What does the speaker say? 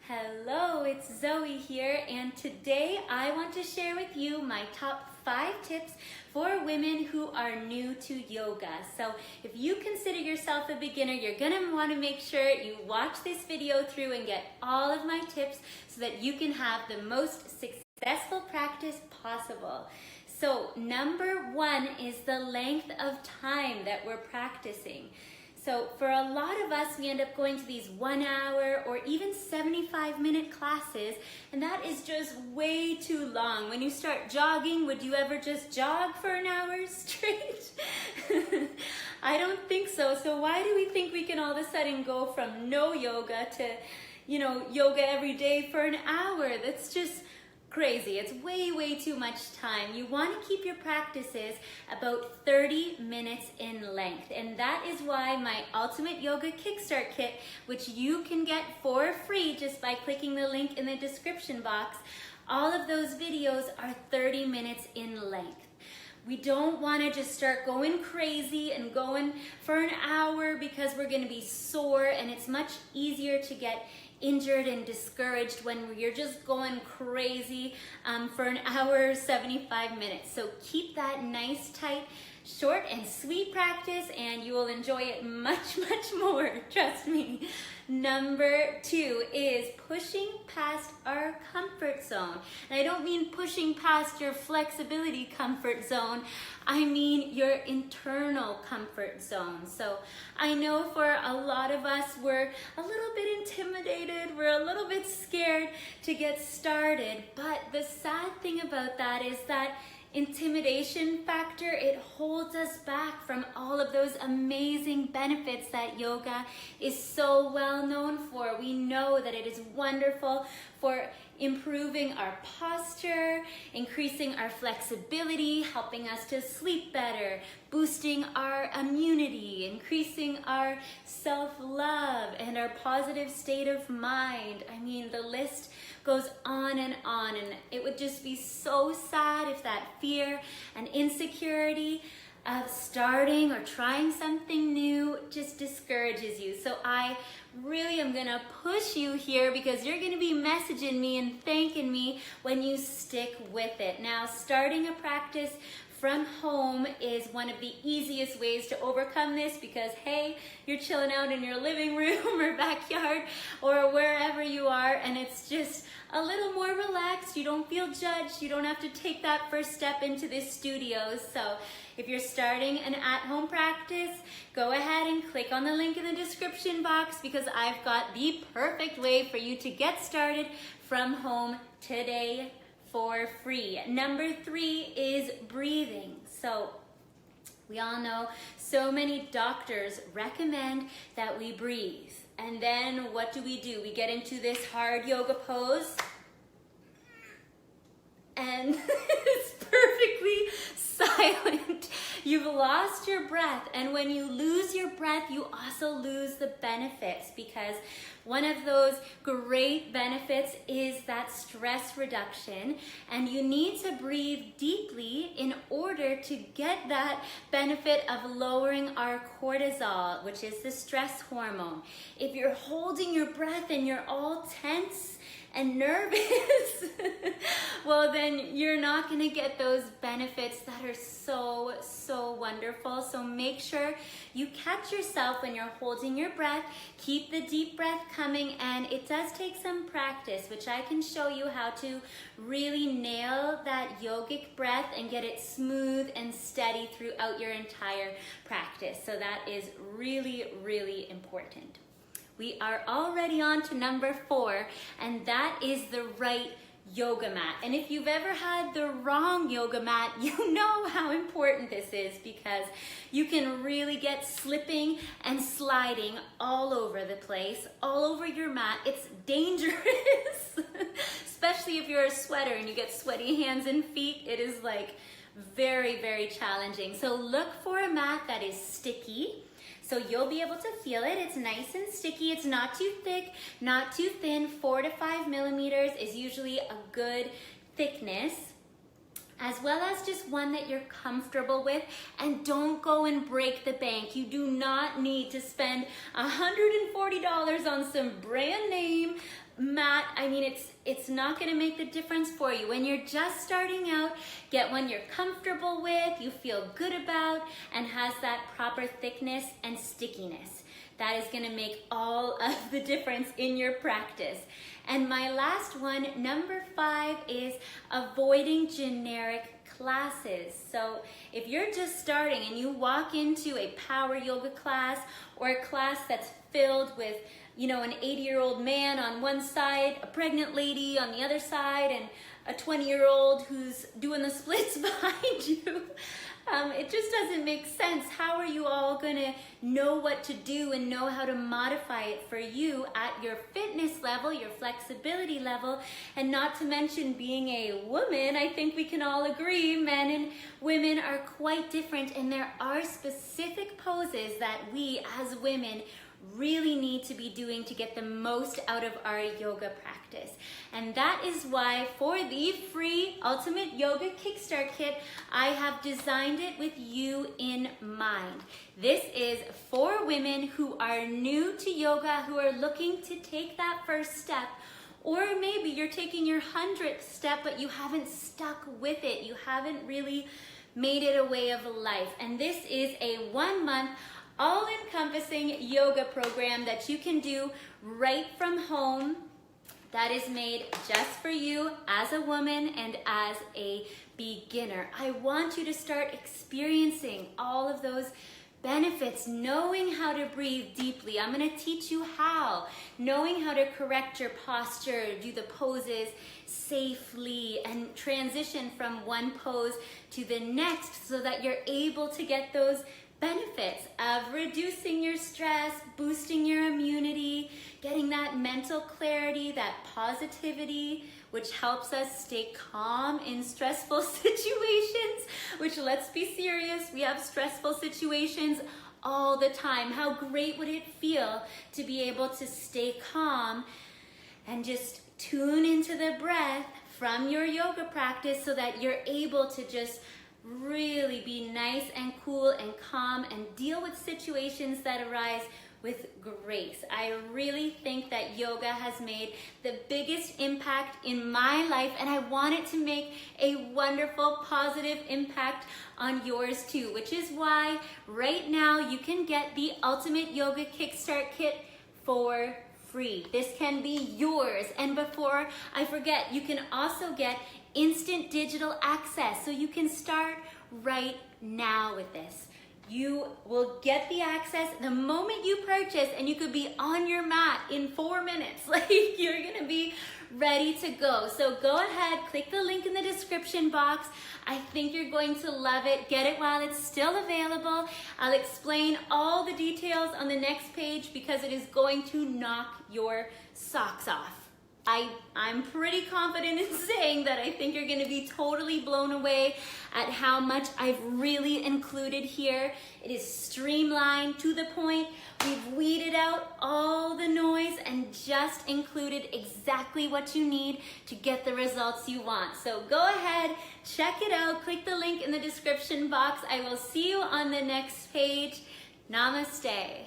Hello, it's Zoe here, and today I want to share with you my top 5 tips for women who are new to yoga. So if you consider yourself a beginner, you're gonna want to make sure you watch this video through and get all of my tips so that you can have the most successful practice possible. So number 1 is the length of time that we're practicing. So for a lot of us, we end up going to these 1 hour or even 75-minute classes, and that is just way too long. When you start jogging, would you ever just jog for an hour straight? I don't think so. So why do we think we can all of a sudden go from no yoga to, yoga every day for an hour? That's just crazy. It's way too much time. You want to keep your practices about 30 minutes in length, and that is why my Ultimate Yoga Kickstart Kit, which you can get for free just by clicking the link in the description box, all of those videos are 30 minutes in length. We don't want to just start going crazy and going for an hour because we're going to be sore, and it's much easier to get injured and discouraged when you're just going crazy for an hour, 75 minutes. So keep that nice, tight, short and sweet practice, and you will enjoy it much more, trust me. Number 2 is pushing past our comfort zone. And I don't mean pushing past your flexibility comfort zone, I mean your internal comfort zone. So I know for a lot of us, we're a little bit intimidated, we're a little bit scared to get started, but the sad thing about that is that intimidation factor, it holds us back from all of those amazing benefits that yoga is so well known for. We know that it is wonderful for improving our posture, increasing our flexibility, helping us to sleep better, boosting our immunity, increasing our self-love and our positive state of mind. I mean, the list goes on, and it would just be so sad if that fear and insecurity of starting or trying something new just discourages you. So I really am gonna push you here because you're gonna be messaging me and thanking me when you stick with it. Now, starting a practice from home is one of the easiest ways to overcome this because, hey, you're chilling out in your living room or backyard or wherever you are, and it's just a little more relaxed. You don't feel judged. You don't have to take that first step into the studio. So if you're starting an at-home practice, go ahead and click on the link in the description box because I've got the perfect way for you to get started from home today for free. Number 3 is breathing. So we all know so many doctors recommend that we breathe. And then what do? We get into this hard yoga pose and it's perfectly silent. You've lost your breath, and when you lose your breath, you also lose the benefits, because one of those great benefits is that stress reduction, and you need to breathe deeply in order to get that benefit of lowering our cortisol, which is the stress hormone. If you're holding your breath and you're all tense and nervous, well, then you're not gonna get those benefits that are so wonderful. So make sure you catch yourself when you're holding your breath. Keep the deep breath coming, and it does take some practice, which I can show you how to really nail that yogic breath and get it smooth and steady throughout your entire practice. So that is really important. We are already on to number 4, and that is the right yoga mat. And if you've ever had the wrong yoga mat, you know how important this is, because you can really get slipping and sliding all over the place, all over your mat. It's dangerous, especially if you're a sweater and you get sweaty hands and feet. It is like very challenging. So look for a mat that is sticky, so you'll be able to feel it. It's nice and sticky. It's not too thick, not too thin. 4 to 5 millimeters is usually a good thickness. as well as just one that you're comfortable with, and don't go and break the bank. You do not need to spend $140 on some brand name mat. I mean, it's not going to make the difference for you. When you're just starting out, get one you're comfortable with, you feel good about, and has that proper thickness and stickiness. That is going to make all of the difference in your practice. And my last one, number 5, is avoiding generic classes. So if you're just starting and you walk into a power yoga class or a class that's filled with, you know, an 80-year-old man on one side, a pregnant lady on the other side, and a 20-year-old who's doing the splits behind you, it just doesn't make sense. How are you all gonna know what to do and know how to modify it for you at your fitness level, your flexibility level, and not to mention being a woman? I think we can all agree men and women are quite different, and there are specific poses that we as women really need to be doing to get the most out of our yoga practice. And that is why for the free Ultimate Yoga Kickstart Kit, I have designed it with you in mind. This is for women who are new to yoga, who are looking to take that first step, or maybe you're taking your 100th step but you haven't stuck with it. You haven't really made it a way of life. And this is a 1-month all-encompassing yoga program that you can do right from home, that is made just for you as a woman and as a beginner. I want you to start experiencing all of those benefits, knowing how to breathe deeply. I'm going to teach you how, knowing how to correct your posture, do the poses safely, and transition from one pose to the next so that you're able to get those benefits of reducing your stress, boosting your immunity, getting that mental clarity, that positivity, which helps us stay calm in stressful situations, which, let's be serious, we have stressful situations all the time. How great would it feel to be able to stay calm and just tune into the breath from your yoga practice so that you're able to just really be nice and cool and calm and deal with situations that arise with grace. I really think that yoga has made the biggest impact in my life, and I want it to make a wonderful, positive impact on yours too, which is why right now you can get the Ultimate Yoga Kickstart Kit for free. This can be yours. And before I forget, you can also get instant digital access, so you can start right now with this. You will get the access the moment you purchase, and you could be on your mat in 4 minutes. Like, you're gonna be ready to go. So go ahead, click the link in the description box. I think you're going to love it. Get it while it's still available. I'll explain all the details on the next page because it is going to knock your socks off. I'm pretty confident in saying that I think you're going to be totally blown away at how much I've really included here. It is streamlined, to the point. We've weeded out all the noise and just included exactly what you need to get the results you want. So go ahead, check it out, click the link in the description box. I will see you on the next page. Namaste.